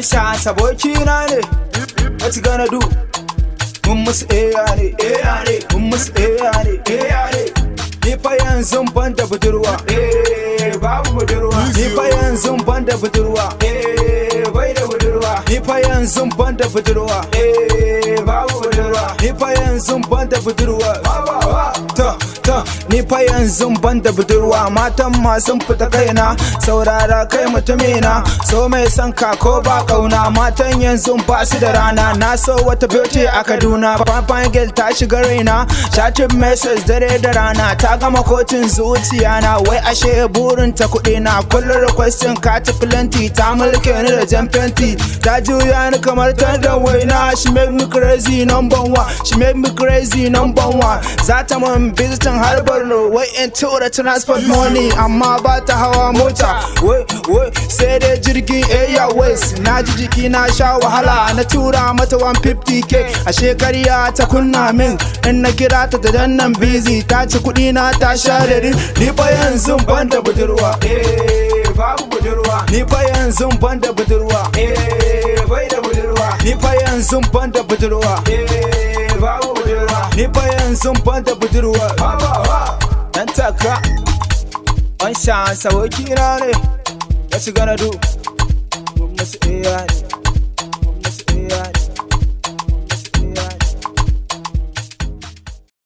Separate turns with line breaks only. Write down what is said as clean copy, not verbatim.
One shot abokina ne. What you gonna do? Mun musu ne, ne. Mun musu ne. Ni fa yanzu ban da budurwa, babu budurwa. Ni fa yanzu ban da budurwa, bai da budurwa. Ni fa yanzu ban da budurwa, babu budurwa. Ni fa yanzu ban da budurwa, ni fa yanzu ban da budurwa. Matan ma sun fita kaina, saurara kai mutumina. So mai son ka ko ba kauna, matan yanzu ba su da rana. Na so wata beauty a Kaduna, fine girl ta shiga raina. Chatting message dare da rana, ta gama kotun zuciya na. Wai ashe burin ta kuɗi na, kullum requesting ka ta plenty. Ta mulke ni da jan fenti, ta juya ni kamar ta da waina. She make me crazy number one, she make me crazy number one. Za ta man visiting har Borno, wai in tura transport money, amma ba ta hawa mota. Wai sai dai jirgin Airways. Na ji jiki na sha wahala, na tura mata 150k. A shekariya ta kunna min, in na kira ta da dannan busy. Ta ci kuɗi na ta share ni fa yanzu ban da budurwa, babu budurwa. Ni fa yanzu ban da budurwa, bai da budurwa. Ni fa yanzu ban da budurwa, babu budurwa. Ni fa yanzu ban da budurwa. Dan taka one chance abokina ne. What you gonna do? Mun musu ne.